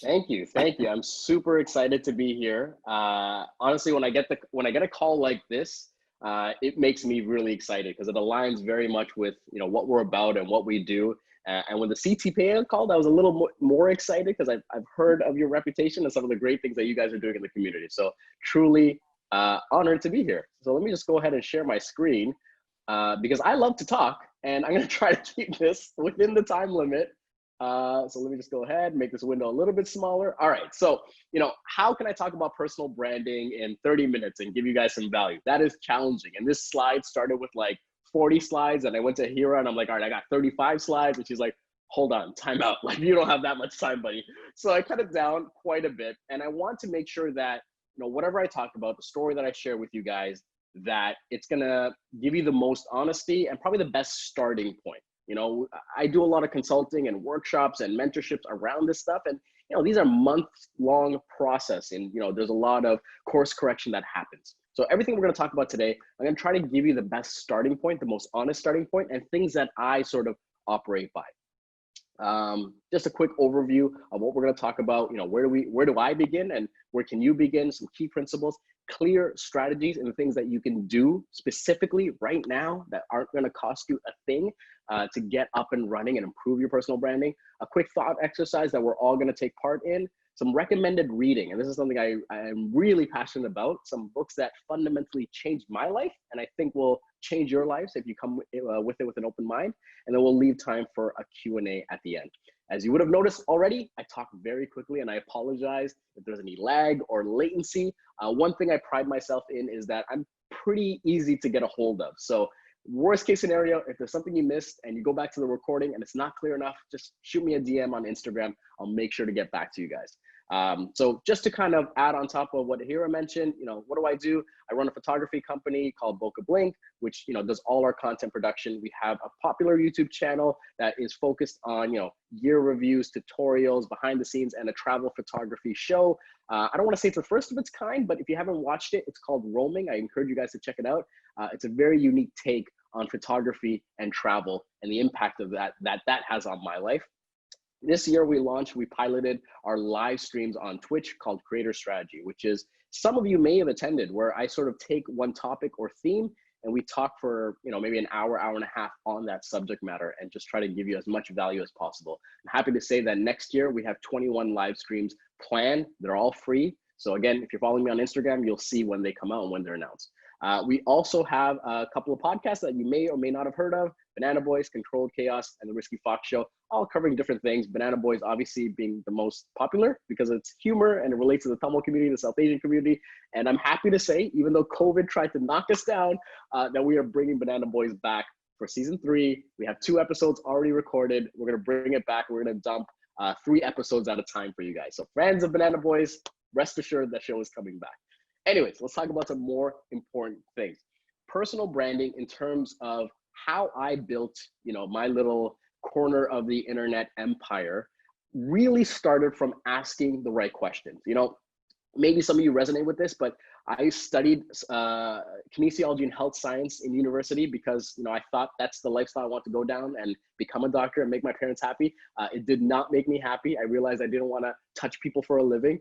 Thank you, thank you. I'm super excited to be here. Honestly, when I get a call like this, it makes me really excited because it aligns very much with what we're about and what we do. And when the CTPA called, I was a little more excited because I've heard of your reputation and some of the great things that you guys are doing in the community. So truly honored to be here. So let me just go ahead and share my screen because I love to talk, and I'm going to try to keep this within the time limit. So let me just go ahead and make this window a little bit smaller. All right, so how can I talk about personal branding in 30 minutes and give you guys some value? That is challenging. And this slide started with like 40 slides, and I went to Hira and I'm like, all right, I got 35 slides, and she's like, hold on, time out. Like, you don't have that much time, buddy. So I cut it down quite a bit, and I want to make sure that whatever I talk about, the story that I share with you guys, that it's gonna give you the most honesty and probably the best starting point. I do a lot of consulting and workshops and mentorships around this stuff. And, these are month-long process. And, there's a lot of course correction that happens. So everything we're going to talk about today, I'm going to try to give you the best starting point, the most honest starting point, and things that I sort of operate by. Just a quick overview of what we're going to talk about. Where do I begin and where can you begin? Some key principles, clear strategies, and the things that you can do specifically right now that aren't going to cost you a thing to get up and running and improve your personal branding. A quick thought exercise that we're all going to take part in. Some recommended reading, and this is something I am really passionate about. Some books that fundamentally changed my life, and I think will change your lives if you come with it with an open mind. And then we'll leave time for a Q&A at the end. As you would have noticed already, I talk very quickly, and I apologize if there's any lag or latency. One thing I pride myself in is that I'm pretty easy to get a hold of. So worst case scenario, if there's something you missed and you go back to the recording and it's not clear enough, just shoot me a DM on Instagram. I'll make sure to get back to you guys. So just to kind of add on top of what Hira mentioned, what do? I run a photography company called Bokeh Blink, which, does all our content production. We have a popular YouTube channel that is focused on, year reviews, tutorials, behind the scenes, and a travel photography show. I don't want to say it's the first of its kind, but if you haven't watched it, it's called Roaming. I encourage you guys to check it out. It's a very unique take on photography and travel and the impact of that has on my life. This year we piloted our live streams on Twitch called Creator Strategy, which is, some of you may have attended, where I sort of take one topic or theme and we talk for, maybe an hour, hour and a half on that subject matter and just try to give you as much value as possible. I'm happy to say that next year we have 21 live streams planned. They're all free. So again, if you're following me on Instagram, you'll see when they come out and when they're announced. We also have a couple of podcasts that you may or may not have heard of: Banana Boys, Controlled Chaos, and The Risky Fox Show, all covering different things. Banana Boys obviously being the most popular because it's humor and it relates to the Tamil community, the South Asian community. And I'm happy to say, even though COVID tried to knock us down, that we are bringing Banana Boys back for season 3. We have 2 episodes already recorded. We're going to bring it back. We're going to dump 3 episodes at a time for you guys. So fans of Banana Boys, rest assured that show is coming back. Anyways, let's talk about some more important things. Personal branding in terms of how I built, my little corner of the internet empire, really started from asking the right questions. Maybe some of you resonate with this, but I studied kinesiology and health science in university because, I thought that's the lifestyle I want to go down and become a doctor and make my parents happy. It did not make me happy. I realized I didn't want to touch people for a living.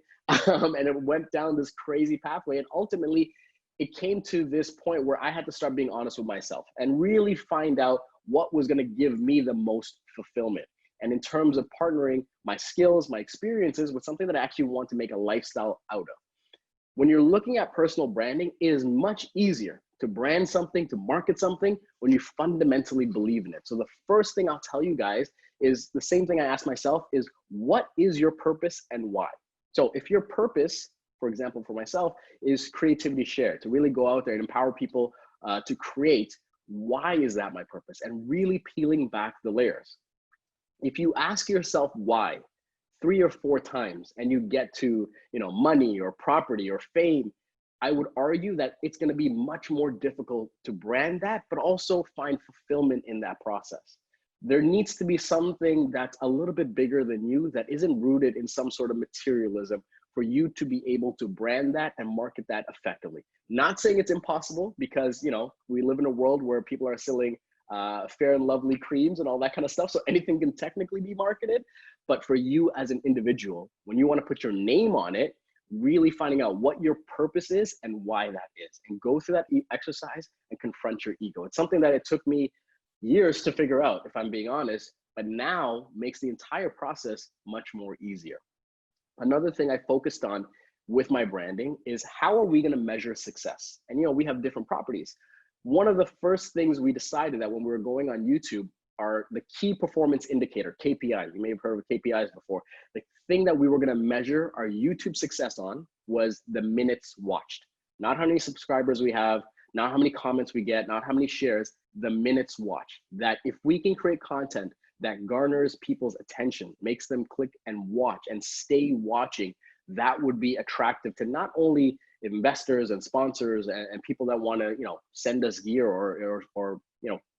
And it went down this crazy pathway. And ultimately, it came to this point where I had to start being honest with myself and really find out what was going to give me the most fulfillment. And in terms of partnering my skills, my experiences with something that I actually want to make a lifestyle out of. When you're looking at personal branding, it is much easier to brand something, to market something, when you fundamentally believe in it. So the first thing I'll tell you guys is the same thing I ask myself is, what is your purpose and why? So if your purpose, for example, for myself, is creativity shared, to really go out there and empower people to create, why is that my purpose? And really peeling back the layers. If you ask yourself why 3 or 4 times and you get to, money or property or fame, I would argue that it's going to be much more difficult to brand that, but also find fulfillment in that process. There needs to be something that's a little bit bigger than you, that isn't rooted in some sort of materialism, for you to be able to brand that and market that effectively. Not saying it's impossible, because, we live in a world where people are selling Fair and Lovely creams and all that kind of stuff. So anything can technically be marketed. But for you as an individual, when you want to put your name on it, really finding out what your purpose is and why that is, and go through that exercise and confront your ego. It's something that it took me years to figure out, if I'm being honest, but now makes the entire process much more easier. Another thing I focused on with my branding is how are we going to measure success? And we have different properties. One of the first things we decided that when we were going on YouTube are the key performance indicator, KPIs. You may have heard of KPIs before. The thing that we were going to measure our YouTube success on was the minutes watched. Not how many subscribers we have, not how many comments we get, not how many shares, the minutes watched. That if we can create content that garners people's attention, makes them click and watch and stay watching, that would be attractive to not only investors and sponsors and people that want to send us gear or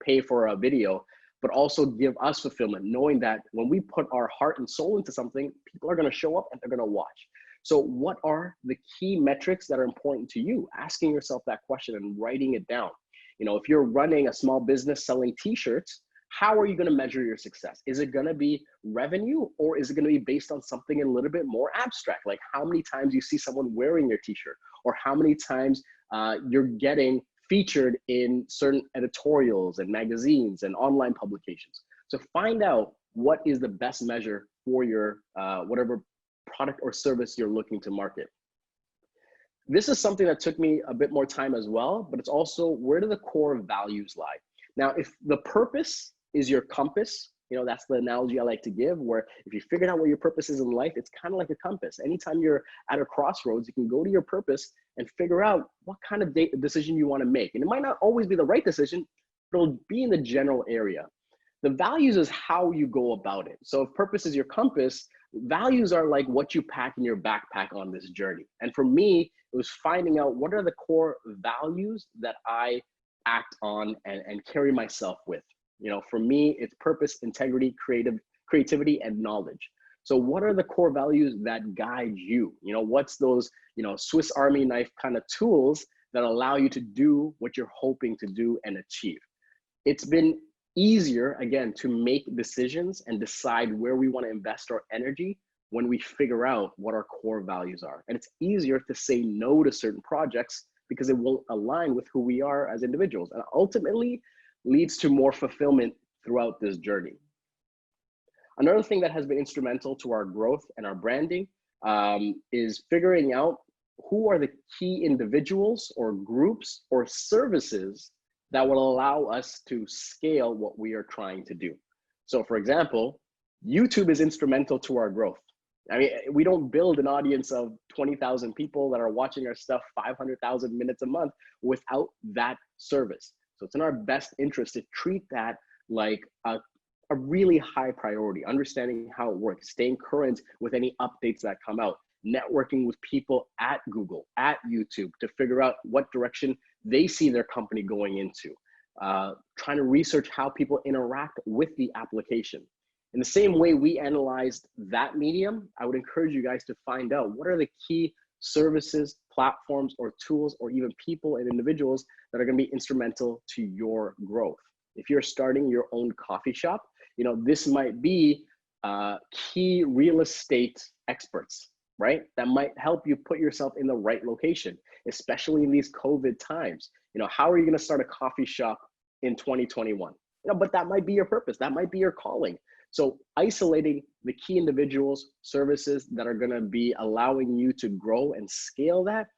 pay for a video, but also give us fulfillment, knowing that when we put our heart and soul into something, people are going to show up and they're going to watch. So what are the key metrics that are important to you? Asking yourself that question and writing it down. If you're running a small business selling t-shirts, how are you going to measure your success? Is it going to be revenue, or is it going to be based on something a little bit more abstract? Like how many times you see someone wearing your t-shirt, or how many times you're getting featured in certain editorials and magazines and online publications. So find out what is the best measure for your whatever product or service you're looking to market. This is something that took me a bit more time as well, but it's also, where do the core values lie? Now, if the purpose is your compass, that's the analogy I like to give, where if you figured out what your purpose is in life, it's kind of like a compass. Anytime you're at a crossroads, you can go to your purpose and figure out what kind of decision you want to make. And it might not always be the right decision, but it'll be in the general area. The values is how you go about it. So if purpose is your compass, values are like what you pack in your backpack on this journey. And for me, it was finding out what are the core values that I act on and carry myself with. For me, it's purpose, integrity, creativity, and knowledge. So what are the core values that guide you? What's those, Swiss Army knife kind of tools that allow you to do what you're hoping to do and achieve? It's been easier, again, to make decisions and decide where we want to invest our energy when we figure out what our core values are. And it's easier to say no to certain projects because it won't align with who we are as individuals, and ultimately leads to more fulfillment throughout this journey. Another thing that has been instrumental to our growth and our branding is figuring out who are the key individuals or groups or services that will allow us to scale what we are trying to do. So for example, YouTube is instrumental to our growth. I mean, we don't build an audience of 20,000 people that are watching our stuff 500,000 minutes a month without that service. So it's in our best interest to treat that like a really high priority, understanding how it works, staying current with any updates that come out, networking with people at Google, at YouTube to figure out what direction they see their company going into, trying to research how people interact with the application. In the same way we analyzed that medium, I would encourage you guys to find out what are the key services, platforms, or tools, or even people and individuals that are going to be instrumental to your growth. If you're starting your own coffee shop, this might be key real estate experts, right? That might help you put yourself in the right location, especially in these COVID times. How are you going to start a coffee shop in 2021? But that might be your purpose. That might be your calling. So isolating the key individuals, services that are going to be allowing you to grow and scale that,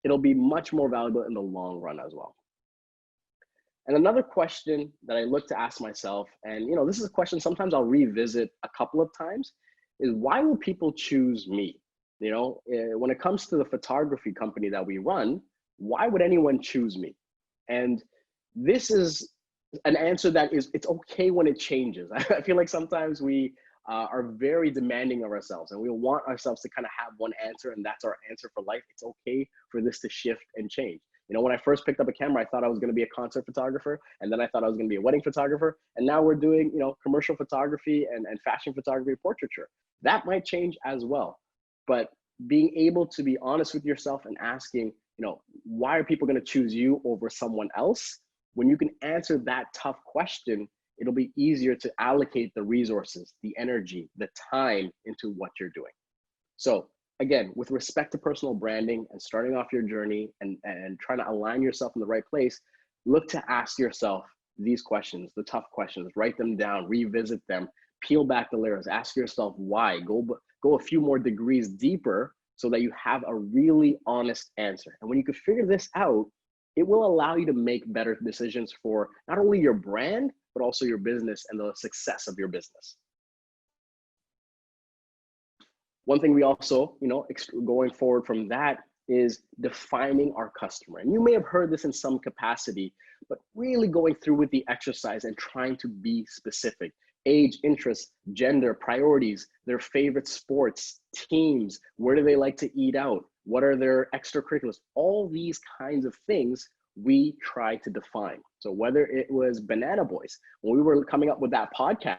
it'll be much more valuable in the long run as well. And another question that I look to ask myself, and this is a question sometimes I'll revisit a couple of times, is why will people choose me? When it comes to the photography company that we run, why would anyone choose me? And this is an answer that it's okay when it changes. I feel like sometimes we are very demanding of ourselves, and we want ourselves to kind of have one answer, and that's our answer for life. It's okay for this to shift and change. When I first picked up a camera, I thought I was going to be a concert photographer, and then I thought I was going to be a wedding photographer, and now we're doing commercial photography and fashion photography, portraiture. That might change as well. But being able to be honest with yourself and asking, why are people going to choose you over someone else? When you can answer that tough question, it'll be easier to allocate the resources, the energy, the time into what you're doing. So again, with respect to personal branding and starting off your journey and trying to align yourself in the right place, look to ask yourself these questions, the tough questions, write them down, revisit them, peel back the layers, ask yourself why, go a few more degrees deeper so that you have a really honest answer. And when you can figure this out, it will allow you to make better decisions for not only your brand, but also your business and the success of your business. One thing we also, going forward from that is defining our customer. And you may have heard this in some capacity, but really going through with the exercise and trying to be specific. Age, interests, gender, priorities, their favorite sports, teams, where do they like to eat out? What are their extracurriculars? All these kinds of things we try to define. So whether it was Banana Boys, when we were coming up with that podcast,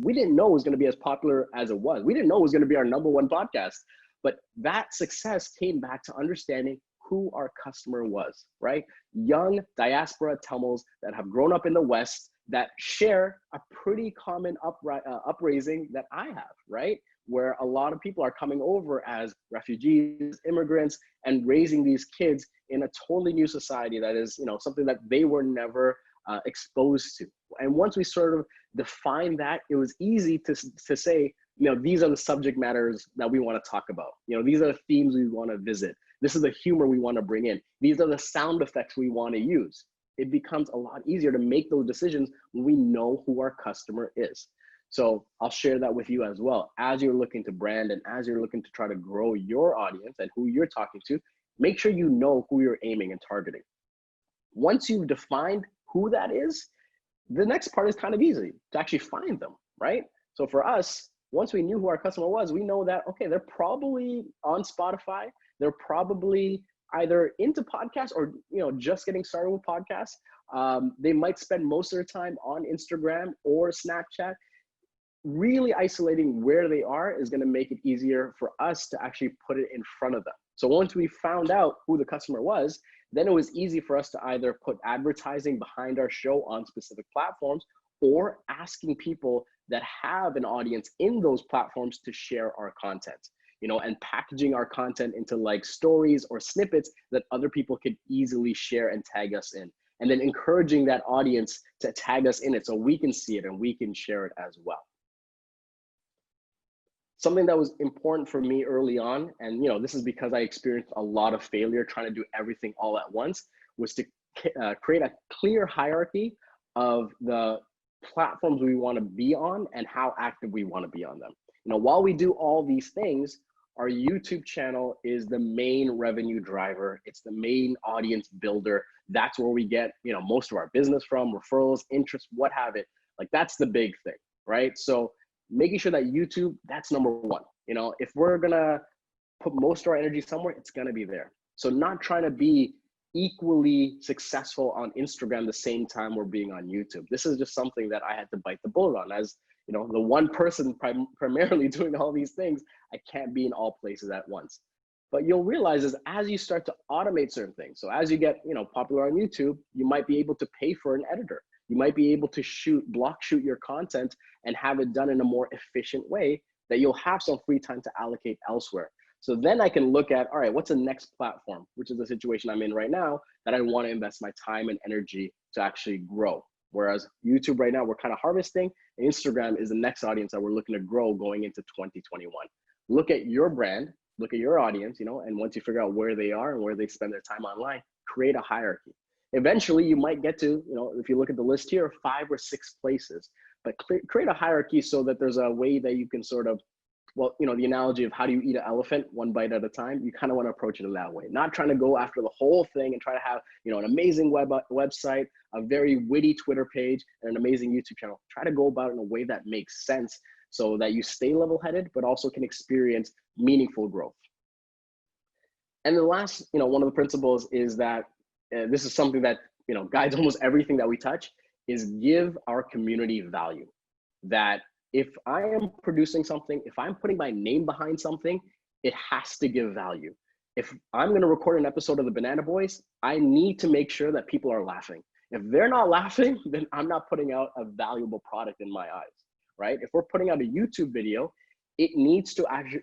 we didn't know it was going to be as popular as it was. We didn't know it was going to be our #1 podcast, but that success came back to understanding who our customer was, right? Young diaspora Tamils that have grown up in the West that share a pretty common upraising that I have, right? Where a lot of people are coming over as refugees, immigrants, and raising these kids in a totally new society that is, something that they were never exposed to. And once we sort of defined that, it was easy to say, these are the subject matters that we want to talk about. These are the themes we want to visit. This is the humor we want to bring in. These are the sound effects we want to use. It becomes a lot easier to make those decisions when we know who our customer is. So I'll share that with you as well. As you're looking to brand and as you're looking to try to grow your audience and who you're talking to, make sure you know who you're aiming and targeting. Once you've defined who that is, the next part is kind of easy to actually find them, right? So for us, once we knew who our customer was, we know that, okay, they're probably on Spotify. They're probably either into podcasts or, just getting started with podcasts. They might spend most of their time on Instagram or Snapchat. Really isolating where they are is going to make it easier for us to actually put it in front of them. So once we found out who the customer was, then it was easy for us to either put advertising behind our show on specific platforms or asking people that have an audience in those platforms to share our content, and packaging our content into like stories or snippets that other people could easily share and tag us in. And then encouraging that audience to tag us in it so we can see it and we can share it as well. Something that was important for me early on, and this is because I experienced a lot of failure trying to do everything all at once, was to create a clear hierarchy of the platforms we want to be on and how active we want to be on them. While we do all these things, our YouTube channel is the main revenue driver. It's the main audience builder. That's where we get, most of our business from, referrals, interest, what have it. Like that's the big thing, right? So making sure that YouTube, that's #1. If we're gonna put most of our energy somewhere, it's gonna be there. So not trying to be equally successful on Instagram the same time we're being on YouTube. This is just something that I had to bite the bullet on. As the one person primarily doing all these things, I can't be in all places at once. But you'll realize is as you start to automate certain things, so as you get popular on YouTube, you might be able to pay for an editor. You might be able to block shoot your content and have it done in a more efficient way that you'll have some free time to allocate elsewhere. So then I can look at, all right, what's the next platform, which is the situation I'm in right now, that I want to invest my time and energy to actually grow. Whereas YouTube right now, we're kind of harvesting, and Instagram is the next audience that we're looking to grow going into 2021. Look at your brand, look at your audience, and once you figure out where they are and where they spend their time online, create a hierarchy. Eventually you might get to, if you look at the list here, 5 or 6 places, but create a hierarchy so that there's a way that you can sort of, the analogy of how do you eat an elephant one bite at a time, you kind of want to approach it in that way. Not trying to go after the whole thing and try to have, an amazing website, a very witty Twitter page, and an amazing YouTube channel. Try to go about it in a way that makes sense so that you stay level-headed, but also can experience meaningful growth. And the last, one of the principles is that this is something that, guides almost everything that we touch, is give our community value. That if I am producing something, if I'm putting my name behind something, it has to give value. If I'm going to record an episode of the Banana Boys, I need to make sure that people are laughing. If they're not laughing, then I'm not putting out a valuable product in my eyes, right? If we're putting out a YouTube video, it needs to actually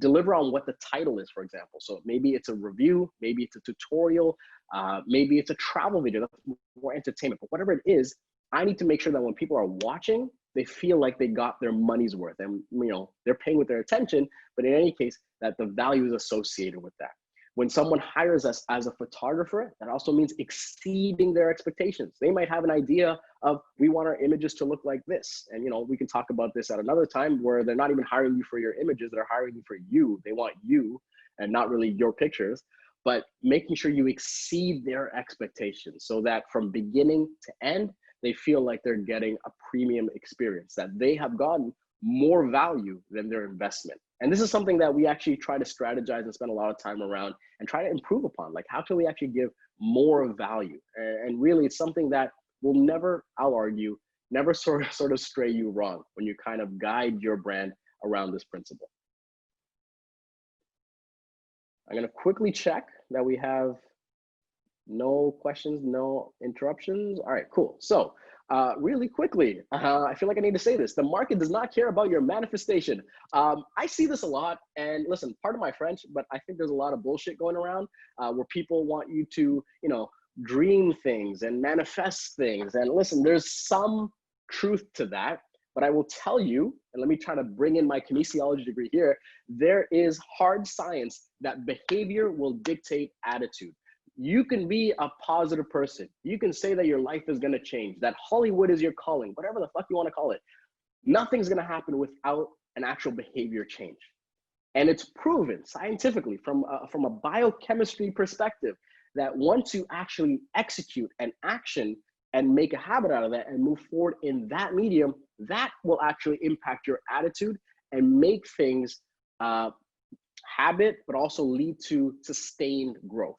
deliver on what the title is, for example. So maybe it's a review, maybe it's a tutorial, maybe it's a travel video, that's more entertainment, but whatever it is, I need to make sure that when people are watching, they feel like they got their money's worth, and they're paying with their attention, but in any case, that the value is associated with that. When someone hires us as a photographer, that also means exceeding their expectations. They might have an idea of, we want our images to look like this. And we can talk about this at another time, where they're not even hiring you for your images, they're hiring you for you. They want you and not really your pictures, but making sure you exceed their expectations so that from beginning to end, they feel like they're getting a premium experience, that they have gotten more value than their investment. And this is something that we actually try to strategize and spend a lot of time around and try to improve upon. Like, how can we actually give more value? And really, it's something that will never, I'll argue, never sort of stray you wrong when you kind of guide your brand around this principle. I'm going to quickly check that we have no questions, no interruptions. All right, cool. So really quickly, I feel like I need to say this. The market does not care about your manifestation. I see this a lot, and listen, pardon my French, but I think there's a lot of bullshit going around where people want you to, dream things and manifest things. And listen, there's some truth to that, but I will tell you, and let me try to bring in my kinesiology degree here, there is hard science that behavior will dictate attitude. You can be a positive person. You can say that your life is going to change, that Hollywood is your calling, whatever the fuck you want to call it. Nothing's going to happen without an actual behavior change. And it's proven scientifically from a biochemistry perspective that once you actually execute an action and make a habit out of that and move forward in that medium, that will actually impact your attitude and make things habit, but also lead to sustained growth.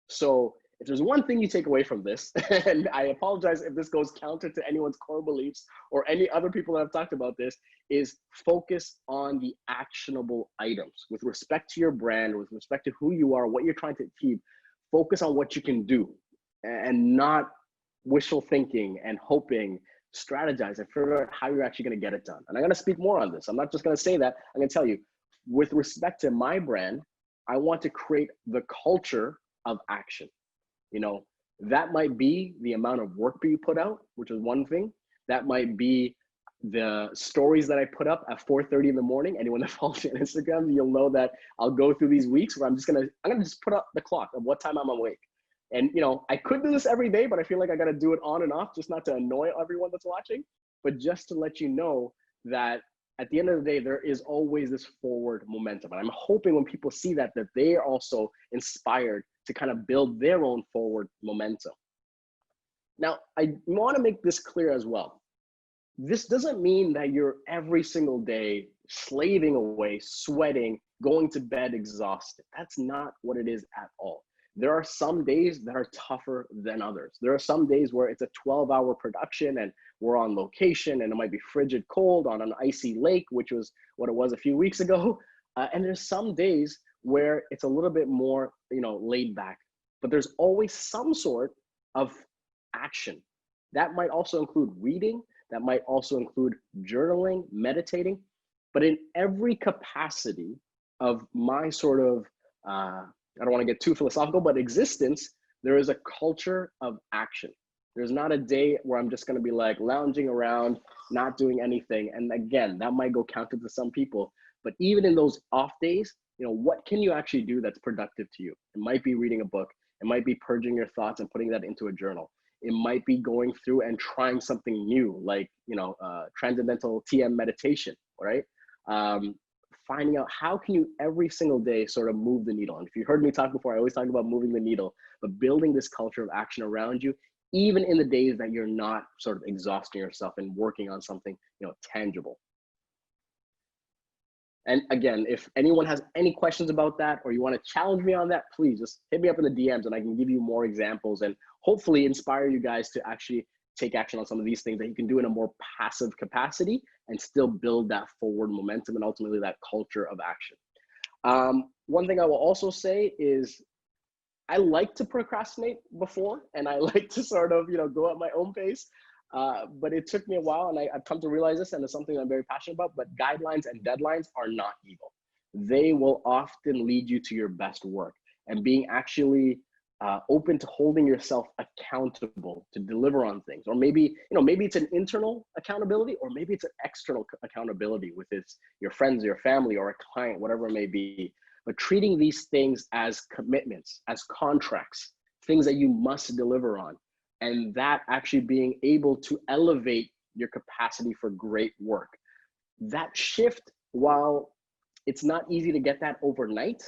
So if there's one thing you take away from this, and I apologize if this goes counter to anyone's core beliefs or any other people that have talked about this, is focus on the actionable items. With respect to your brand, with respect to who you are, what you're trying to achieve, focus on what you can do and not wishful thinking and hoping, strategize and figure out how you're actually going to get it done. And I'm going to speak more on this. I'm not just going to say that. I'm going to tell you, with respect to my brand, I want to create the culture of action. That might be the amount of work you put out, which is one thing. That might be the stories that I put up at 4:30 in the morning. Anyone that follows me on Instagram, you'll know that I'll go through these weeks where I'm gonna just put up the clock of what time I'm awake. And I could do this every day, but I feel like I gotta do it on and off, just not to annoy everyone that's watching, but just to let you know that at the end of the day, there is always this forward momentum. And I'm hoping when people see that they are also inspired to kind of build their own forward momentum. Now, I want to make this clear as well. This doesn't mean that you're every single day slaving away, sweating, going to bed exhausted. That's not what it is at all. There are some days that are tougher than others. There are some days where it's a 12-hour production and we're on location and it might be frigid cold on an icy lake, which was what it was a few weeks ago. And there's some days where it's a little bit more, laid back, but there's always some sort of action. That might also include reading, that might also include journaling, meditating, but in every capacity of my sort of, I don't want to get too philosophical, but existence, there is a culture of action. There's not a day where I'm just going to be like lounging around, not doing anything. And again, that might go counter to some people, but even in those off days, what can you actually do that's productive to you? It might be reading a book. It might be purging your thoughts and putting that into a journal. It might be going through and trying something new, like, transcendental TM meditation, right? Finding out how can you every single day sort of move the needle. And if you heard me talk before, I always talk about moving the needle, but building this culture of action around you, even in the days that you're not sort of exhausting yourself and working on something, tangible. And again, if anyone has any questions about that, or you want to challenge me on that, please just hit me up in the DMs and I can give you more examples and hopefully inspire you guys to actually take action on some of these things that you can do in a more passive capacity and still build that forward momentum and ultimately that culture of action. One thing I will also say is I like to procrastinate before, and I like to sort of, go at my own pace. But it took me a while, and I've come to realize this, and it's something I'm very passionate about. But guidelines and deadlines are not evil. They will often lead you to your best work, and being actually open to holding yourself accountable to deliver on things. Or maybe, maybe it's an internal accountability, or maybe it's an external accountability with your friends, your family, or a client, whatever it may be. But treating these things as commitments, as contracts, things that you must deliver on, and that actually being able to elevate your capacity for great work. That shift, while it's not easy to get that overnight,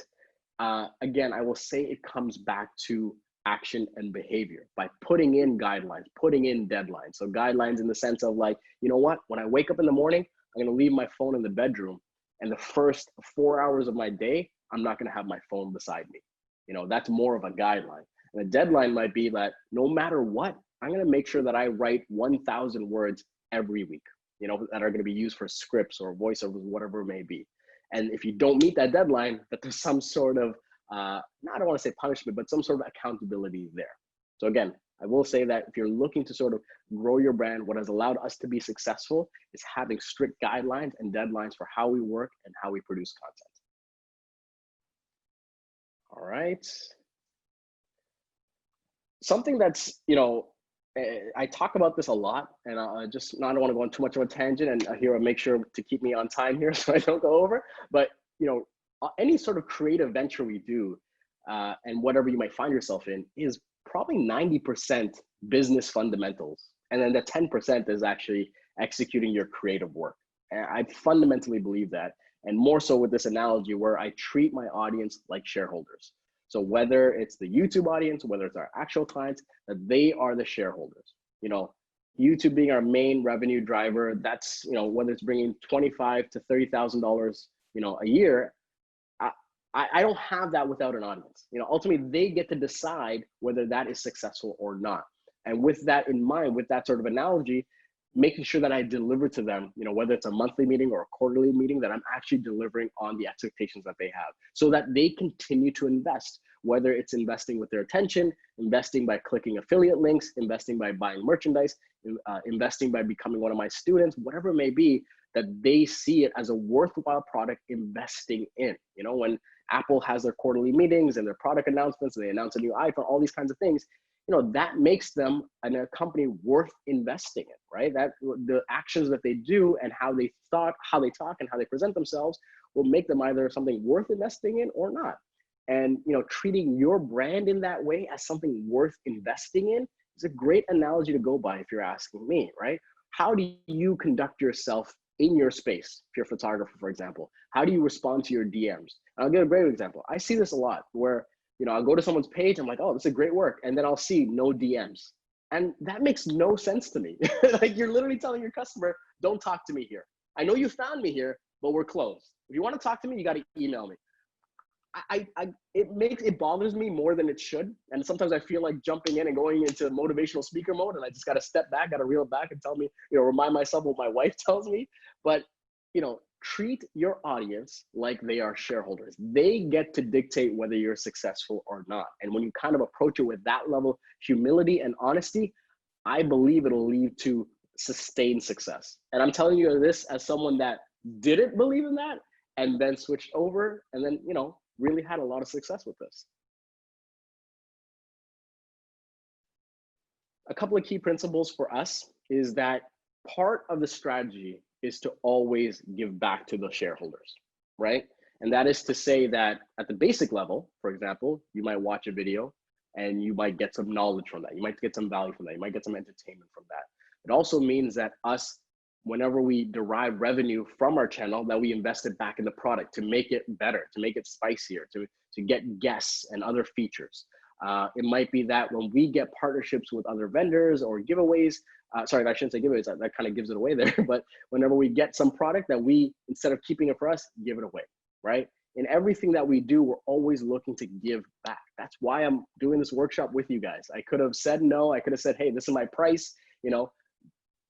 again, I will say it comes back to action and behavior by putting in guidelines, putting in deadlines. So guidelines in the sense of like, you know what, when I wake up in the morning, I'm gonna leave my phone in the bedroom, and the first 4 hours of my day, I'm not gonna have my phone beside me. That's more of a guideline. And a deadline might be that no matter what, I'm gonna make sure that I write 1,000 words every week, that are gonna be used for scripts or voiceovers, whatever it may be. And if you don't meet that deadline, that there's some sort of, I don't want to say punishment, but some sort of accountability there. So again, I will say that if you're looking to sort of grow your brand, what has allowed us to be successful is having strict guidelines and deadlines for how we work and how we produce content. All right. Something that's, I talk about this a lot, and I don't want to go on too much of a tangent, and here I'll make sure to keep me on time here so I don't go over. But any sort of creative venture we do, and whatever you might find yourself in, is probably 90% business fundamentals, and then the 10% is actually executing your creative work. And I fundamentally believe that, and more so with this analogy where I treat my audience like shareholders. So whether it's the YouTube audience, whether it's our actual clients, that they are the shareholders. YouTube being our main revenue driver, that's, whether it's bringing $25,000 to $30,000, a year, I don't have that without an audience. Ultimately they get to decide whether that is successful or not. And with that in mind, with that sort of analogy, making sure that I deliver to them, whether it's a monthly meeting or a quarterly meeting, that I'm actually delivering on the expectations that they have, so that they continue to invest, whether it's investing with their attention, investing by clicking affiliate links, investing by buying merchandise, investing by becoming one of my students, whatever it may be, that they see it as a worthwhile product investing in. When Apple has their quarterly meetings and their product announcements, and they announce a new iPhone, all these kinds of things, that makes them a company worth investing in, right? That the actions that they do and how they talk and how they present themselves will make them either something worth investing in or not. And treating your brand in that way as something worth investing in is a great analogy to go by if you're asking me, right? How do you conduct yourself in your space? If you're a photographer, for example, how do you respond to your DMs? I'll give a great example. I see this a lot where I'll go to someone's page, I'm like, oh, this is great work. And then I'll see no DMs. And that makes no sense to me. Like, you're literally telling your customer, don't talk to me here. I know you found me here, but we're closed. If you want to talk to me, you got to email me. It bothers me more than it should. And sometimes I feel like jumping in and going into motivational speaker mode, and I just got to step back, got to reel it back and tell me, remind myself what my wife tells me. But, treat your audience like they are shareholders. They get to dictate whether you're successful or not. And when you kind of approach it with that level of humility and honesty, I believe it'll lead to sustained success. And I'm telling you this as someone that didn't believe in that and then switched over and then, really had a lot of success with this. A couple of key principles for us is that part of the strategy is to always give back to the shareholders, right? And that is to say that at the basic level, for example, you might watch a video and you might get some knowledge from that. You might get some value from that. You might get some entertainment from that. It also means that whenever we derive revenue from our channel, that we invest it back in the product to make it better, to make it spicier, to get guests and other features. It might be that when we get partnerships with other vendors or giveaways, sorry, I shouldn't say giveaways, that kind of gives it away there, but whenever we get some product that we, instead of keeping it for us, give it away, right? In everything that we do, we're always looking to give back. That's why I'm doing this workshop with you guys. I could have said no, I could have said, hey, this is my price,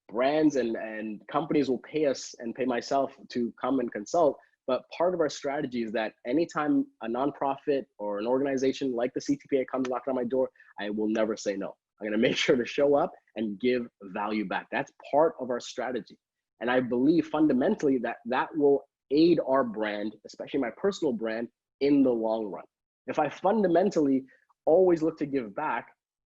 brands and companies will pay us and pay myself to come and consult, But part of our strategy is that anytime a nonprofit or an organization like the CTPA comes knocking on my door, I will never say no. I'm going to make sure to show up and give value back. That's part of our strategy. And I believe fundamentally that that will aid our brand, especially my personal brand, in the long run. If I fundamentally always look to give back,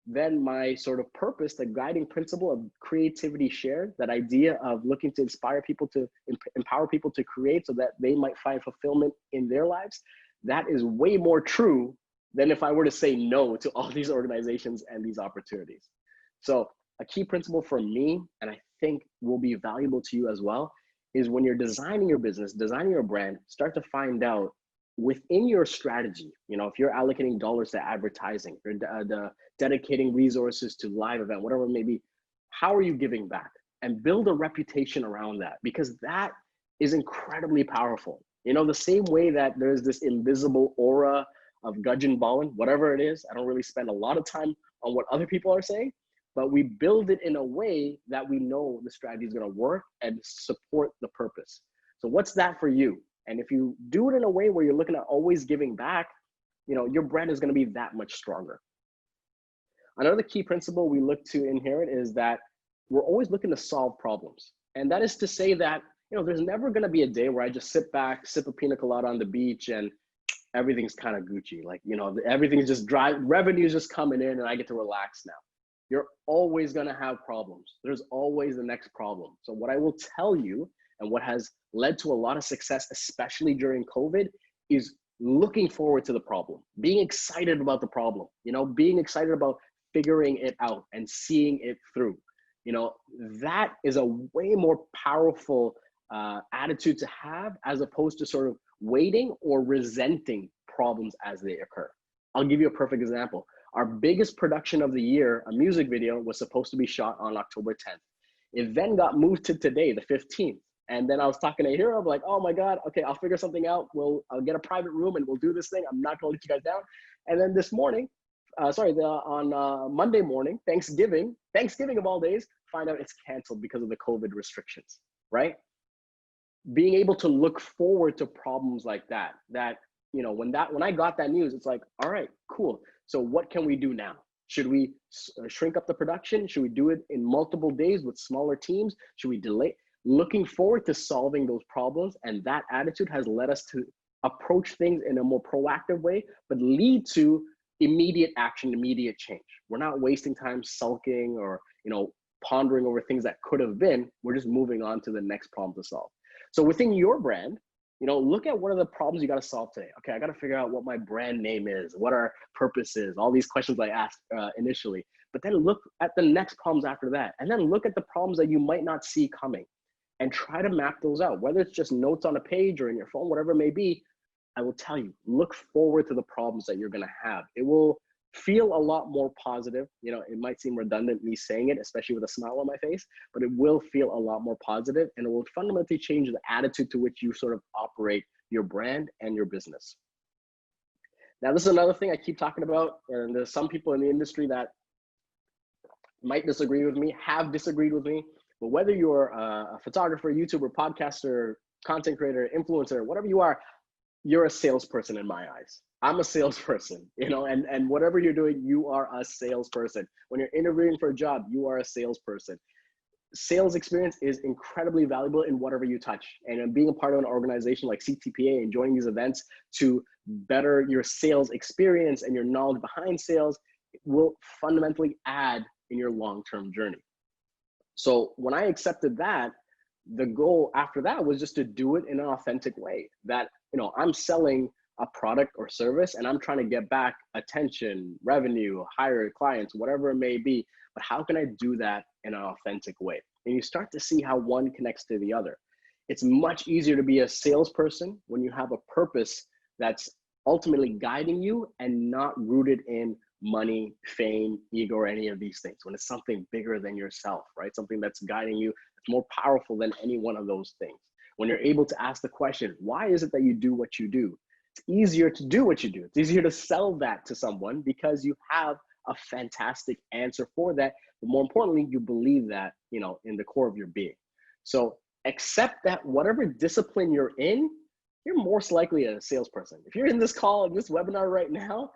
then my sort of purpose, the guiding principle of creativity shared, that idea of looking to inspire people, to empower people to create so that they might find fulfillment in their lives, that is way more true than if I were to say no to all these organizations and these opportunities. So a key principle for me, and I think will be valuable to you as well, is when you're designing your business, designing your brand, start to find out within your strategy, if you're allocating dollars to advertising, or dedicating resources to live event, whatever it may be, how are you giving back? And build a reputation around that, because that is incredibly powerful. The same way that there's this invisible aura of Gajan Balan, whatever it is, I don't really spend a lot of time on what other people are saying, but we build it in a way that we know the strategy is going to work and support the purpose. So what's that for you? And if you do it in a way where you're looking at always giving back, your brand is going to be that much stronger. Another key principle we look to inherit is that we're always looking to solve problems. And that is to say that, there's never going to be a day where I just sit back, sip a pina colada on the beach, and everything's kind of Gucci. Like, everything's just dry, revenue's just coming in and I get to relax now. You're always going to have problems. There's always the next problem. So what I will tell you, and what has led to a lot of success, especially during COVID, is looking forward to the problem, being excited about the problem, being excited about figuring it out and seeing it through. That is a way more powerful attitude to have, as opposed to sort of waiting or resenting problems as they occur. I'll give you a perfect example. Our biggest production of the year, a music video, was supposed to be shot on October 10th. It then got moved to today, the 15th. And then I was talking to Hero, I'm like, oh my God, okay, I'll figure something out. I'll get a private room and we'll do this thing. I'm not gonna let you guys down. And then this morning, on Monday morning, Thanksgiving of all days, find out it's canceled because of the COVID restrictions, right? Being able to look forward to problems like that, when I got that news, it's like, all right, cool. So what can we do now? Should we shrink up the production? Should we do it in multiple days with smaller teams? Should we delay? Looking forward to solving those problems, and that attitude has led us to approach things in a more proactive way, but lead to immediate action, immediate change. We're not wasting time sulking or pondering over things that could have been. We're just moving on to the next problem to solve. So within your brand, look at what are the problems you got to solve today. Okay, I got to figure out what my brand name is, what our purpose is, all these questions I asked initially. But then look at the next problems after that, and then look at the problems that you might not see coming, and try to map those out, whether it's just notes on a page or in your phone, whatever it may be. I will tell you, look forward to the problems that you're gonna have. It will feel a lot more positive. It might seem redundant me saying it, especially with a smile on my face, but it will feel a lot more positive, and it will fundamentally change the attitude to which you sort of operate your brand and your business. Now, this is another thing I keep talking about, and there's some people in the industry that might disagree with me, have disagreed with me. But whether you're a photographer, YouTuber, podcaster, content creator, influencer, whatever you are, you're a salesperson in my eyes. I'm a salesperson, and whatever you're doing, you are a salesperson. When you're interviewing for a job, you are a salesperson. Sales experience is incredibly valuable in whatever you touch. And being a part of an organization like CTPA and joining these events to better your sales experience and your knowledge behind sales will fundamentally add in your long-term journey. So when I accepted that, the goal after that was just to do it in an authentic way, that, I'm selling a product or service and I'm trying to get back attention, revenue, hire clients, whatever it may be. But how can I do that in an authentic way? And you start to see how one connects to the other. It's much easier to be a salesperson when you have a purpose that's ultimately guiding you and not rooted in money, fame, ego, or any of these things. When it's something bigger than yourself, right? Something that's guiding you, it's more powerful than any one of those things. When you're able to ask the question, why is it that you do what you do? It's easier to do what you do. It's easier to sell that to someone because you have a fantastic answer for that. But more importantly, you believe that, in the core of your being. So accept that whatever discipline you're in, you're most likely a salesperson. If you're in this call, in this webinar right now,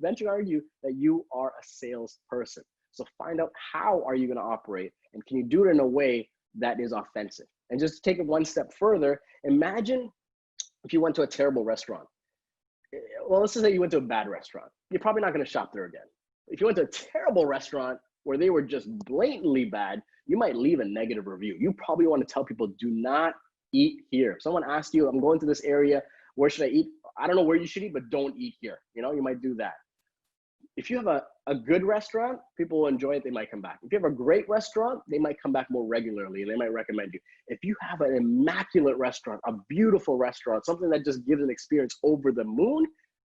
venture argue that you are a salesperson. So find out how are you gonna operate, and can you do it in a way that is offensive? And just take it one step further, imagine if you went to a terrible restaurant. Well, let's just say you went to a bad restaurant. You're probably not gonna shop there again. If you went to a terrible restaurant where they were just blatantly bad, you might leave a negative review. You probably wanna tell people, do not eat here. If someone asks you, I'm going to this area, where should I eat? I don't know where you should eat, but don't eat here. You know, you might do that. If you have a good restaurant, people will enjoy it, they might come back. If you have a great restaurant, they might come back more regularly and they might recommend you. If you have an immaculate restaurant, a beautiful restaurant, something that just gives an experience over the moon,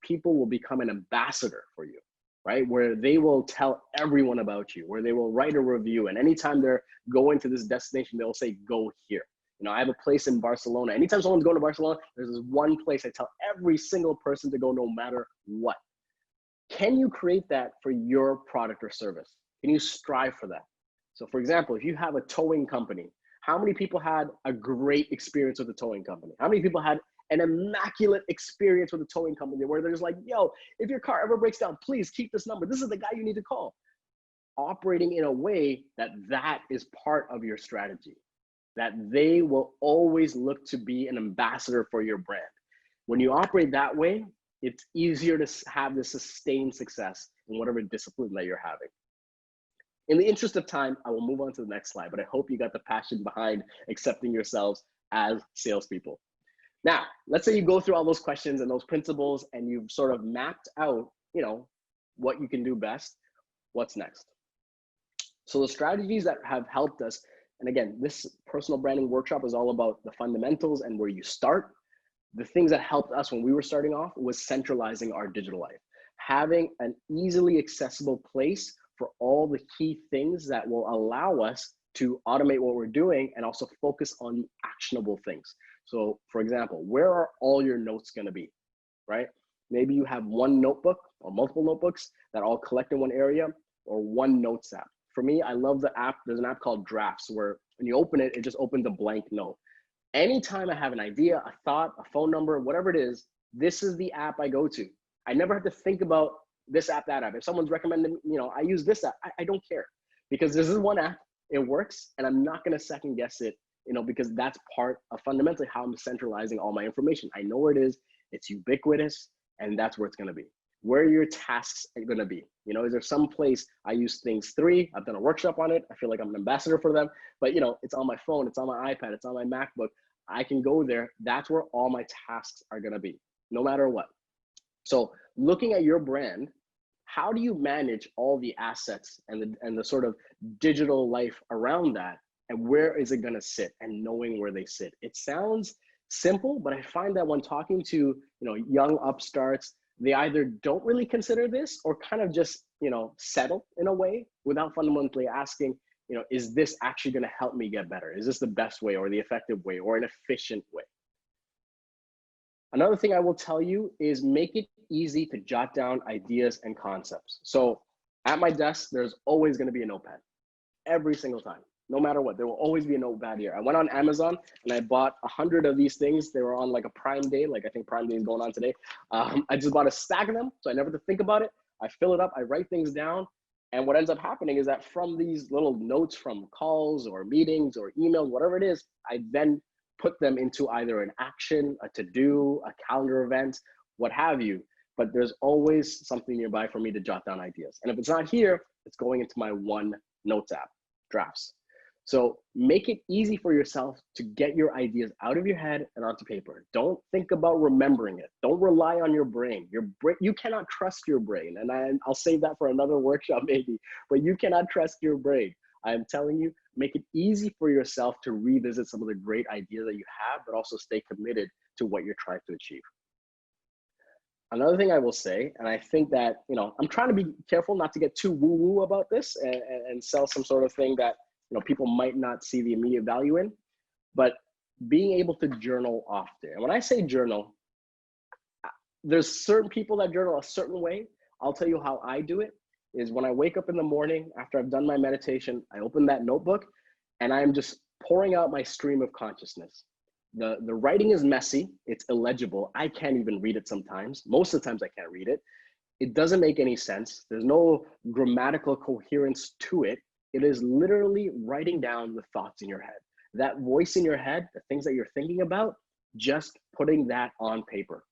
people will become an ambassador for you, right? Where they will tell everyone about you, where they will write a review. And anytime they're going to this destination, they'll say, go here. You know, I have a place in Barcelona. Anytime someone's going to Barcelona, there's this one place I tell every single person to go no matter what. Can you create that for your product or service? Can you strive for that? So for example, if you have a towing company, how many people had a great experience with the towing company? How many people had an immaculate experience with the towing company where they're just like, yo, if your car ever breaks down, please keep this number. This is the guy you need to call. Operating in a way that is part of your strategy, that they will always look to be an ambassador for your brand. When you operate that way, it's easier to have the sustained success in whatever discipline that you're having. In the interest of time, I will move on to the next slide, but I hope you got the passion behind accepting yourselves as salespeople. Now, let's say you go through all those questions and those principles and you've sort of mapped out, you know, what you can do best. What's next? So the strategies that have helped us, and again, this personal branding workshop is all about the fundamentals and where you start. The things that helped us when we were starting off was centralizing our digital life, having an easily accessible place for all the key things that will allow us to automate what we're doing and also focus on the actionable things. So for example, where are all your notes gonna be, right? Maybe you have one notebook or multiple notebooks that all collect in one area, or one notes app. For me, I love the app. There's an app called Drafts where when you open it, it just opens a blank note. Anytime I have an idea, a thought, a phone number, whatever it is, this is the app I go to. I never have to think about this app, that app. If someone's recommending, you know, I use this app, I don't care, because this is one app, it works, and I'm not gonna second guess it, you know, because that's part of fundamentally how I'm centralizing all my information. I know where it is, it's ubiquitous, and that's where it's gonna be. Where are your tasks gonna be? You know, is there some place I use things 3? I've done a workshop on it. I feel like I'm an ambassador for them, but you know, it's on my phone, it's on my iPad, it's on my MacBook. I can go there. That's where all my tasks are gonna be, no matter what. So looking at your brand, how do you manage all the assets and the sort of digital life around that? And where is it gonna sit, and knowing where they sit? It sounds simple, but I find that when talking to, you know, young upstarts, they either don't really consider this or kind of just, you know, settle in a way without fundamentally asking, you know, is this actually going to help me get better? Is this the best way or the effective way or an efficient way? Another thing I will tell you is make it easy to jot down ideas and concepts. So at my desk, there's always going to be a notepad every single time. No matter what, there will always be a notepad here. I went on Amazon and I bought 100 of these things. They were on like a Prime Day, like I think Prime Day is going on today. I just bought a stack of them, so I never have to think about it. I fill it up, I write things down. And what ends up happening is that from these little notes from calls or meetings or emails, whatever it is, I then put them into either an action, a to-do, a calendar event, what have you. But there's always something nearby for me to jot down ideas. And if it's not here, it's going into my one notes app, Drafts. So make it easy for yourself to get your ideas out of your head and onto paper. Don't think about remembering it. Don't rely on your brain. You cannot trust your brain. And I'll save that for another workshop maybe, but you cannot trust your brain. I am telling you, make it easy for yourself to revisit some of the great ideas that you have, but also stay committed to what you're trying to achieve. Another thing I will say, and I think that, you know, I'm trying to be careful not to get too woo-woo about this and sell some sort of thing that, you know, people might not see the immediate value in, but being able to journal often. And when I say journal, there's certain people that journal a certain way. I'll tell you how I do it is when I wake up in the morning after I've done my meditation, I open that notebook and I'm just pouring out my stream of consciousness. The writing is messy, it's illegible. I can't even read it sometimes. Most of the times I can't read it. It doesn't make any sense. There's no grammatical coherence to it. It is literally writing down the thoughts in your head. That voice in your head, the things that you're thinking about, just putting that on paper.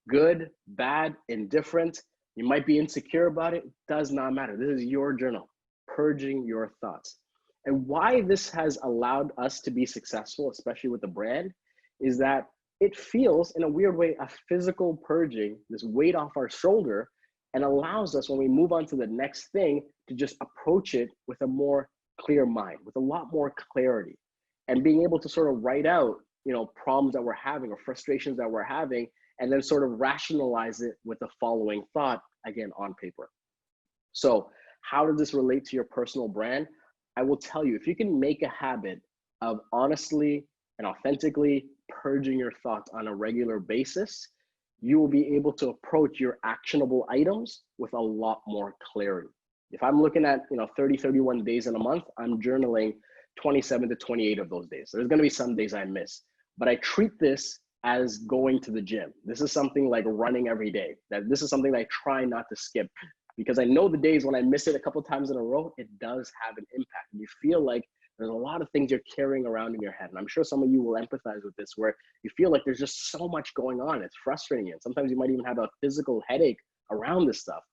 Good, bad, indifferent, you might be insecure about it, does not matter. This is your journal, purging your thoughts. And why this has allowed us to be successful, especially with the brand, is that it feels, in a weird way, a physical purging, this weight off our shoulder, and allows us, when we move on to the next thing, to just approach it with a more clear mind, with a lot more clarity, and being able to sort of write out, problems that we're having or frustrations that we're having, and then sort of rationalize it with the following thought, again, on paper. So how does this relate to your personal brand? I will tell you, if you can make a habit of honestly and authentically purging your thoughts on a regular basis, you will be able to approach your actionable items with a lot more clarity. If I'm looking at 30, 31 days in a month, I'm journaling 27 to 28 of those days. There's going to be some days I miss, but I treat this as going to the gym. This is something like running every day. That this is something that I try not to skip, because I know the days when I miss it a couple of times in a row, it does have an impact. And you feel like there's a lot of things you're carrying around in your head. And I'm sure some of you will empathize with this, where you feel like there's just so much going on. It's frustrating you. And sometimes you might even have a physical headache around this stuff.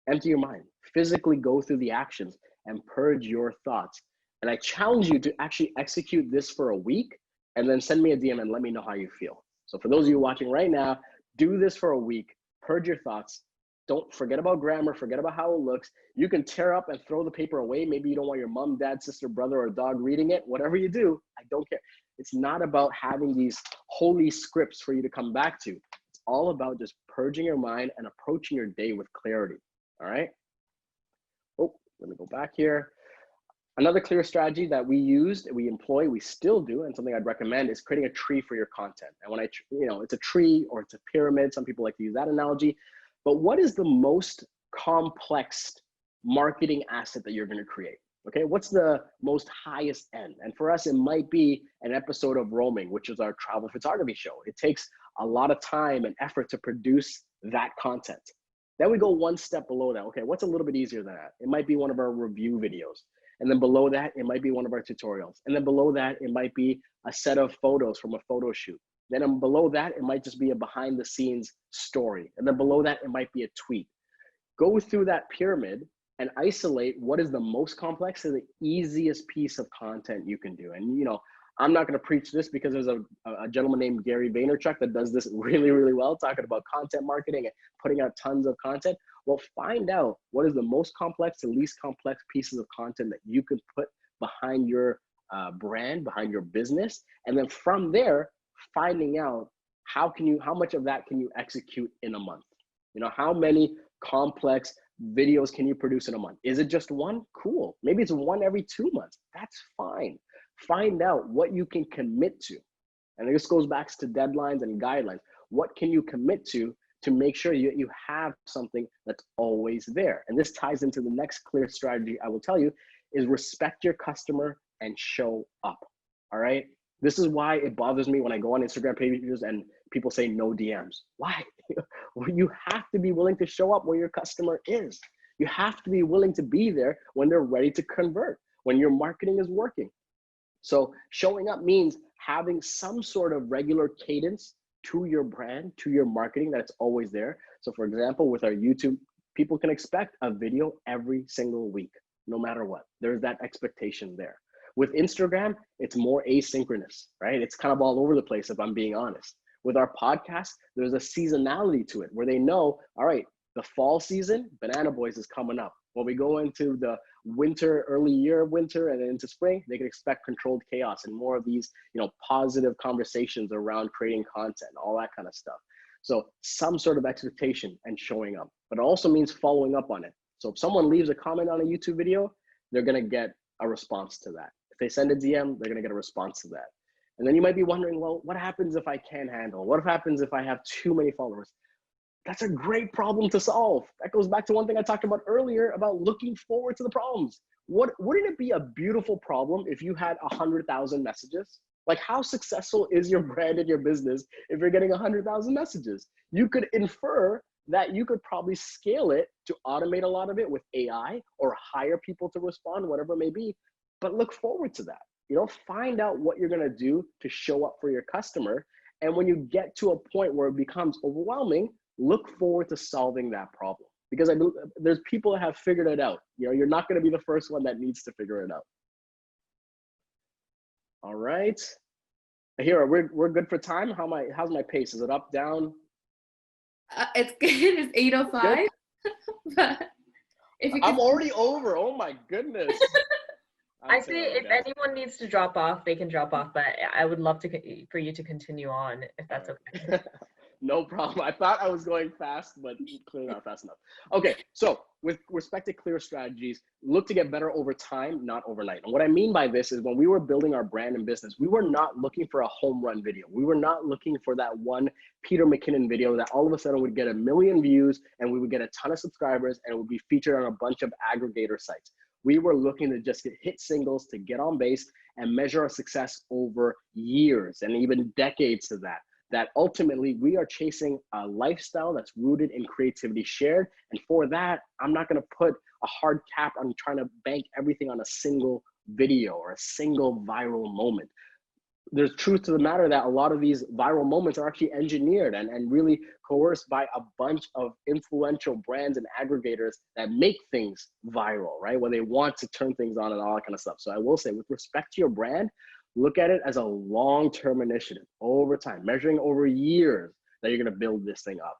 Empty your mind, physically go through the actions and purge your thoughts. And I challenge you to actually execute this for a week and then send me a DM and let me know how you feel. So for those of you watching right now, do this for a week, purge your thoughts. Don't forget about grammar, forget about how it looks. You can tear up and throw the paper away. Maybe you don't want your mom, dad, sister, brother, or dog reading it. Whatever you do, I don't care. It's not about having these holy scripts for you to come back to. It's all about just purging your mind and approaching your day with clarity. All right. Oh, let me go back here. Another clear strategy that we used, we employ, we still do, and something I'd recommend is creating a tree for your content. And when it's a tree or it's a pyramid, some people like to use that analogy. But what is the most complex marketing asset that you're going to create? Okay, what's the most highest end? And for us, it might be an episode of Roaming, which is our travel photography show. It takes a lot of time and effort to produce that content. Then we go one step below that. Okay, what's a little bit easier than that? It might be one of our review videos. And then below that, it might be one of our tutorials. And then below that, it might be a set of photos from a photo shoot. Then below that, it might just be a behind the scenes story. And then below that, it might be a tweet. Go through that pyramid and isolate what is the most complex and the easiest piece of content you can do. And I'm not going to preach this, because there's a gentleman named Gary Vaynerchuk that does this really, really well, talking about content marketing and putting out tons of content. Well, find out what is the most complex and least complex pieces of content that you can put behind your brand, behind your business. And then from there, finding out how much of that can you execute in a month? How many complex videos can you produce in a month? Is it just one? Cool. Maybe it's one every 2 months. That's fine. Find out what you can commit to. And this goes back to deadlines and guidelines. What can you commit to make sure you have something that's always there? And this ties into the next clear strategy I will tell you, is respect your customer and show up. All right. This is why it bothers me when I go on Instagram pages and people say no DMs. Why? Well, you have to be willing to show up where your customer is. You have to be willing to be there when they're ready to convert, when your marketing is working. So showing up means having some sort of regular cadence to your brand, to your marketing, that's always there. So for example, with our YouTube, people can expect a video every single week, no matter what. There's that expectation there. With Instagram, it's more asynchronous, right? It's kind of all over the place, if I'm being honest. With our podcast, there's a seasonality to it where they know, all right, the fall season, Banana Boys is coming up. When we go into the winter, early year of winter and into spring, they can expect Controlled Chaos and more of these, positive conversations around creating content, all that kind of stuff. So some sort of expectation and showing up, but it also means following up on it. So if someone leaves a comment on a YouTube video, they're going to get a response to that. If they send a DM, they're going to get a response to that. And then you might be wondering, well, what happens if I can't handle? What happens if I have too many followers? That's a great problem to solve. That goes back to one thing I talked about earlier about looking forward to the problems. Wouldn't it be a beautiful problem if you had 100,000 messages Like, how successful is your brand and your business if you're getting 100,000 messages? You could infer that you could probably scale it to automate a lot of it with AI or hire people to respond, whatever it may be. But look forward to that. You know, find out what you're going to do to show up for your customer. And when you get to a point where it becomes overwhelming, look forward to solving that problem. Because there's people that have figured it out. You know, you're not going to be the first one that needs to figure it out. All right. Here, we're good for time. How's my pace? Is it up, down? It's good. It's 8:05. But if you I'm already over. Oh my goodness. I say if anyone needs to drop off, they can drop off, but I would love for you to continue on if that's okay. No problem. I thought I was going fast, but clearly not fast enough. Okay, so with respect to clear strategies, look to get better over time, not overnight. And what I mean by this is when we were building our brand and business, we were not looking for a home run video. We were not looking for that one Peter McKinnon video that all of a sudden would get 1 million views and we would get a ton of subscribers and it would be featured on a bunch of aggregator sites. We were looking to just hit singles, to get on base and measure our success over years and even decades to that. That ultimately we are chasing a lifestyle that's rooted in creativity shared. And for that, I'm not gonna put a hard cap on trying to bank everything on a single video or a single viral moment. There's truth to the matter that a lot of these viral moments are actually engineered and really coerced by a bunch of influential brands and aggregators that make things viral, right? When they want to turn things on and all that kind of stuff. So I will say, with respect to your brand, look at it as a long-term initiative over time, measuring over years that you're going to build this thing up.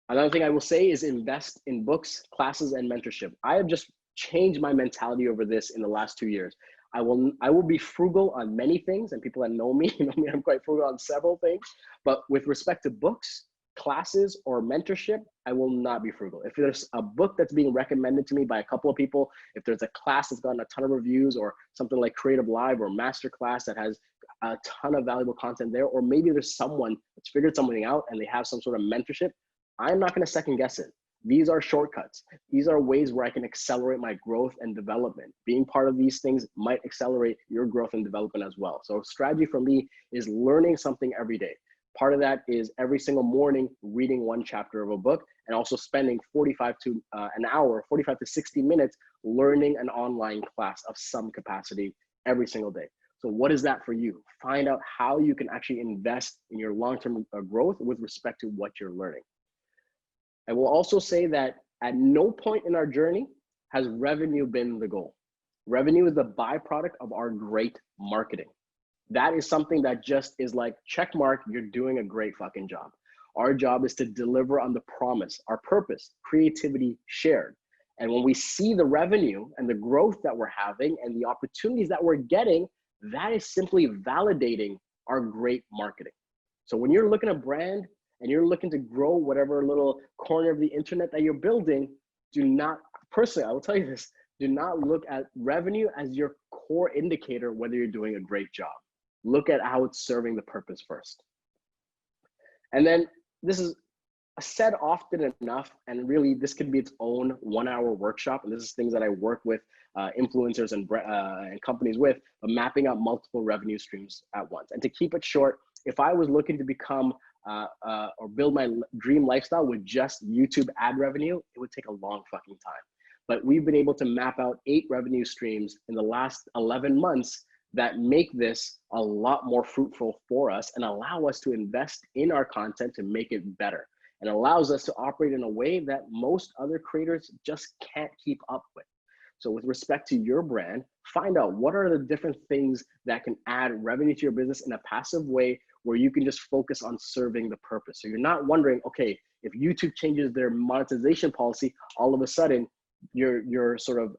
Another thing I will say is invest in books, classes, and mentorship. I have just changed my mentality over this in the last 2 years. I will be frugal on many things, and people that know me, I'm quite frugal on several things. But with respect to books, classes, or mentorship, I will not be frugal. If there's a book that's being recommended to me by a couple of people, if there's a class that's gotten a ton of reviews, or something like Creative Live or Masterclass that has a ton of valuable content there, or maybe there's someone that's figured something out and they have some sort of mentorship, I'm not going to second guess it. These are shortcuts. These are ways where I can accelerate my growth and development. Being part of these things might accelerate your growth and development as well. So strategy for me is learning something every day. Part of that is every single morning reading one chapter of a book and also spending 45 to 60 minutes learning an online class of some capacity every single day. So what is that for you? Find out how you can actually invest in your long-term growth with respect to what you're learning. I will also say that at no point in our journey has revenue been the goal. Revenue is the byproduct of our great marketing. That is something that just is like, check mark, you're doing a great fucking job. Our job is to deliver on the promise, our purpose, creativity shared. And when we see the revenue and the growth that we're having and the opportunities that we're getting, that is simply validating our great marketing. So when you're looking at brand, and you're looking to grow whatever little corner of the internet that you're building, do not, personally, I will tell you this, do not look at revenue as your core indicator whether you're doing a great job. Look at how it's serving the purpose first. And then this is said often enough, and really this could be its own 1-hour workshop. And this is things that I work with influencers and companies with, mapping out multiple revenue streams at once. And to keep it short, if I was looking to become or build my dream lifestyle with just YouTube ad revenue, it would take a long fucking time. But we've been able to map out 8 revenue streams in the last 11 months that make this a lot more fruitful for us and allow us to invest in our content to make it better. And allows us to operate in a way that most other creators just can't keep up with. So with respect to your brand, find out what are the different things that can add revenue to your business in a passive way where you can just focus on serving the purpose. So you're not wondering, okay, if YouTube changes their monetization policy, all of a sudden your sort of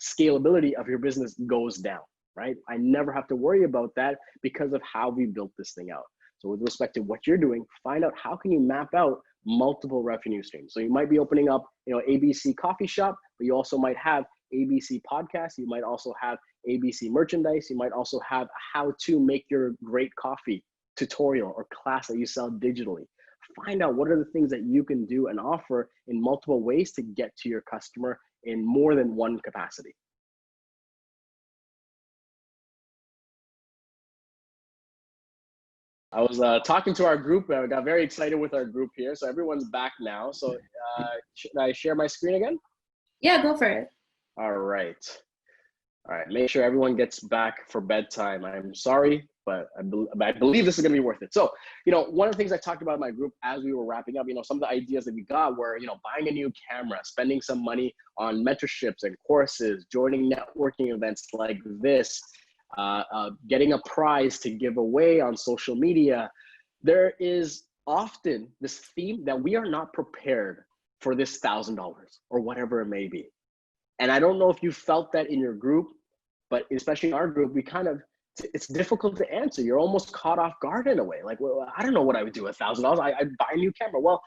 scalability of your business goes down, right? I never have to worry about that because of how we built this thing out. So with respect to what you're doing, find out how can you map out multiple revenue streams. So you might be opening up, ABC coffee shop, but you also might have ABC podcast. You might also have ABC merchandise. You might also have how to make your great coffee tutorial or class that you sell digitally. Find out what are the things that you can do and offer in multiple ways to get to your customer in more than one capacity. I was talking to our group. I got very excited with our group here. So everyone's back now. So should I share my screen again? Yeah, go for it. All right. All right. Make sure everyone gets back for bedtime. I'm sorry, but I believe this is going to be worth it. So, one of the things I talked about in my group as we were wrapping up, some of the ideas that we got were, buying a new camera, spending some money on mentorships and courses, joining networking events like this, getting a prize to give away on social media. There is often this theme that we are not prepared for this $1,000 or whatever it may be. And I don't know if you felt that in your group, but especially in our group, it's difficult to answer. You're almost caught off guard in a way. Like, well, I don't know what I would do with $1,000. I'd buy a new camera. Well,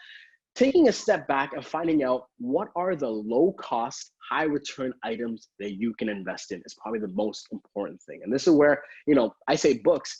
taking a step back and finding out what are the low cost, high return items that you can invest in is probably the most important thing. And this is where, I say books.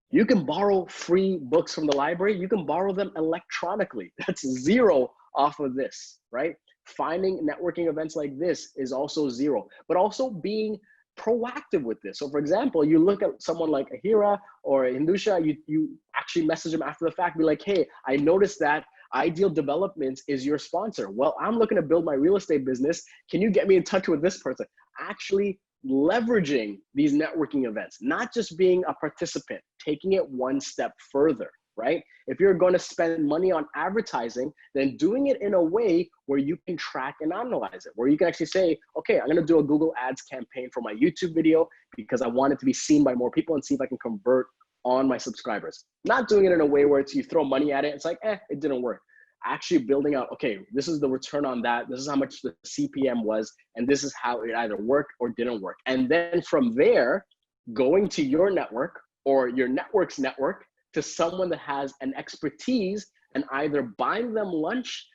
You can borrow free books from the library. You can borrow them electronically. That's zero off of this, right? Finding networking events like this is also zero, but also being proactive with this. So for example, you look at someone like Ahira or Hindusha, you actually message them after the fact, be like, hey, I noticed that Ideal Developments is your sponsor. Well, I'm looking to build my real estate business. Can you get me in touch with this person? Actually leveraging these networking events, not just being a participant, taking it one step further, right? If you're going to spend money on advertising, then doing it in a way where you can track and analyze it, where you can actually say, okay, I'm going to do a Google Ads campaign for my YouTube video because I want it to be seen by more people and see if I can convert on my subscribers. Not doing it in a way where you throw money at it. It's like, it didn't work. Actually building out, okay, this is the return on that. This is how much the CPM was. And this is how it either worked or didn't work. And then from there, going to your network or your network's network to someone that has an expertise and either buying them lunch,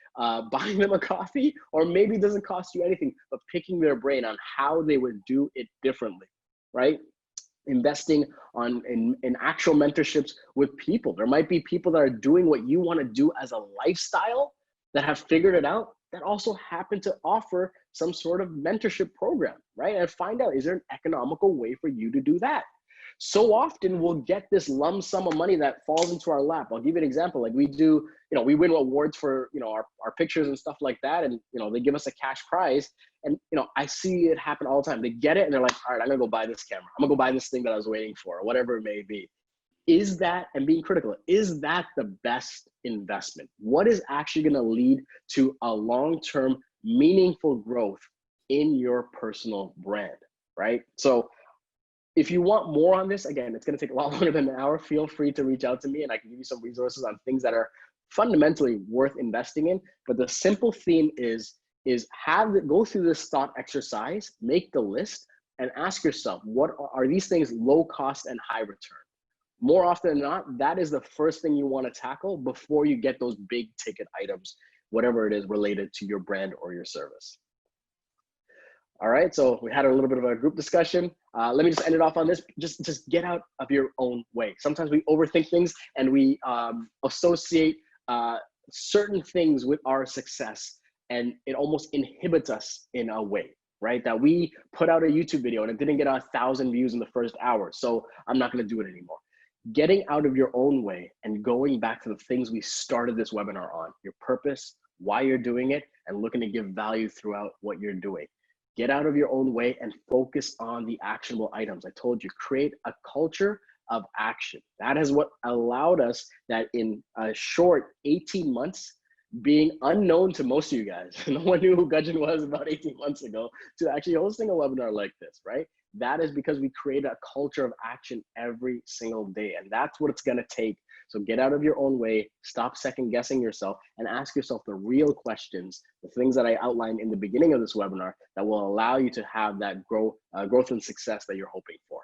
buying them a coffee, or maybe it doesn't cost you anything, but picking their brain on how they would do it differently, right? Investing in actual mentorships with people. There might be people that are doing what you want to do as a lifestyle that have figured it out that also happen to offer some sort of mentorship program, right? And find out, is there an economical way for you to do that? So often we'll get this lump sum of money that falls into our lap. I'll give you an example. Like we do, we win awards for, our pictures and stuff like that. And, they give us a cash prize. And, I see it happen all the time. They get it and they're like, all right, I'm gonna go buy this camera. I'm gonna go buy this thing that I was waiting for, or whatever it may be. Is that, and being critical, is that the best investment? What is actually gonna lead to a long-term meaningful growth in your personal brand, right? So if you want more on this, again, it's going to take a lot longer than an hour. Feel free to reach out to me and I can give you some resources on things that are fundamentally worth investing in. But the simple theme is go through this thought exercise, make the list, and ask yourself, what are these things low cost and high return? More often than not, that is the first thing you want to tackle before you get those big ticket items, whatever it is related to your brand or your service. All right, so we had a little bit of a group discussion. Let me just end it off on this. Just get out of your own way. Sometimes we overthink things and we associate certain things with our success, and it almost inhibits us in a way, right? That we put out a YouTube video and it didn't get 1,000 views in the first hour, so I'm not gonna do it anymore. Getting out of your own way and going back to the things we started this webinar on, your purpose, why you're doing it, and looking to give value throughout what you're doing. Get out of your own way and focus on the actionable items. I told you, create a culture of action. That is what allowed us that in a short 18 months, being unknown to most of you guys, no one knew who Gajan was about 18 months ago, to actually hosting a webinar like this, right? That is because we create a culture of action every single day. And that's what it's gonna take. So get out of your own way, stop second guessing yourself, and ask yourself the real questions, the things that I outlined in the beginning of this webinar that will allow you to have that growth and success that you're hoping for.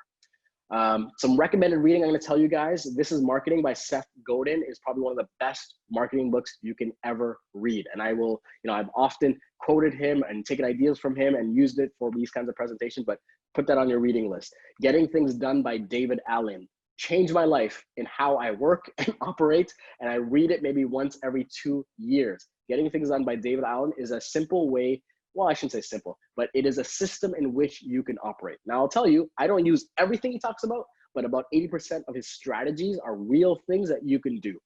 Some recommended reading I'm gonna tell you guys. This is Marketing by Seth Godin. Is probably one of the best marketing books you can ever read. And I will, I've often quoted him and taken ideas from him and used it for these kinds of presentations, but put that on your reading list. Getting Things Done by David Allen changed my life in how I work and operate. And I read it maybe once every 2 years. Getting Things Done by David Allen is a simple way. Well, I shouldn't say simple, but it is a system in which you can operate. Now, I'll tell you, I don't use everything he talks about, but about 80% of his strategies are real things that you can do.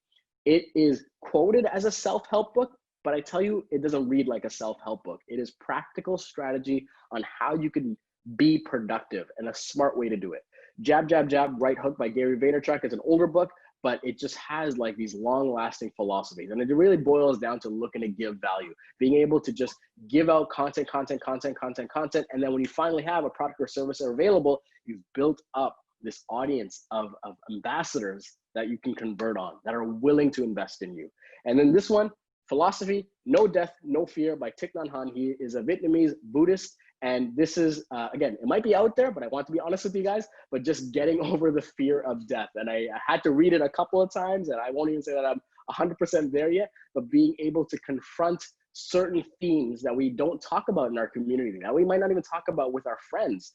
It is quoted as a self-help book, but I tell you, it doesn't read like a self-help book. It is practical strategy on how you can be productive and a smart way to do it. Jab, Jab, Jab, Right Hook by Gary Vaynerchuk is an older book, but it just has like these long-lasting philosophies. And it really boils down to looking to give value, being able to just give out content. And then when you finally have a product or service available, you've built up this audience of ambassadors that you can convert on, that are willing to invest in you. And then this one, Philosophy, No Death, No Fear by Thich Nhat Hanh. He is a Vietnamese Buddhist. And this is, again, it might be out there, but I want to be honest with you guys, but just getting over the fear of death. And I had to read it a couple of times, and I won't even say that I'm 100% there yet, but being able to confront certain themes that we don't talk about in our community, that we might not even talk about with our friends,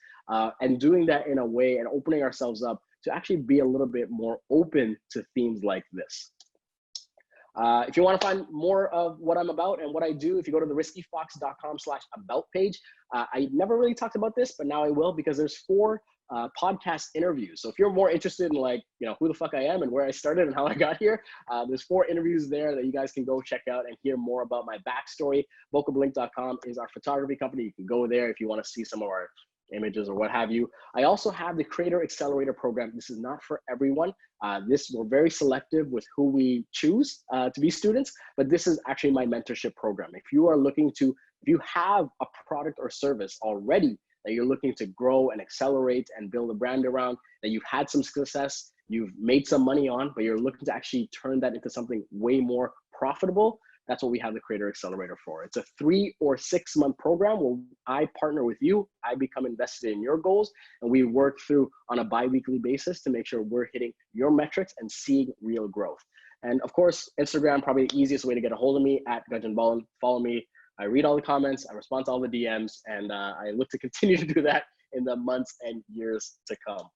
and doing that in a way and opening ourselves up to actually be a little bit more open to themes like this. If you want to find more of what I'm about and what I do, if you go to the riskyfox.com/about page, I never really talked about this, but now I will, because there's 4 podcast interviews. So if you're more interested in, like, you know, who the fuck I am and where I started and how I got here, there's 4 interviews there that you guys can go check out and hear more about my backstory. Vocablink.com is our photography company. You can go there if you want to see some of our images or what have you. I also have the Creator Accelerator program. This is not for everyone. We're very selective with who we choose to be students, but this is actually my mentorship program. If you are looking to, if you have a product or service already that you're looking to grow and accelerate and build a brand around, that you've had some success, you've made some money on, but you're looking to actually turn that into something way more profitable, that's what we have the Creator Accelerator for. It's a 3 or 6 month program where I partner with you, I become invested in your goals, and we work through on a bi-weekly basis to make sure we're hitting your metrics and seeing real growth. And of course, Instagram, probably the easiest way to get a hold of me, at Gajan Balan. Follow me. I read all the comments, I respond to all the DMs, and I look to continue to do that in the months and years to come.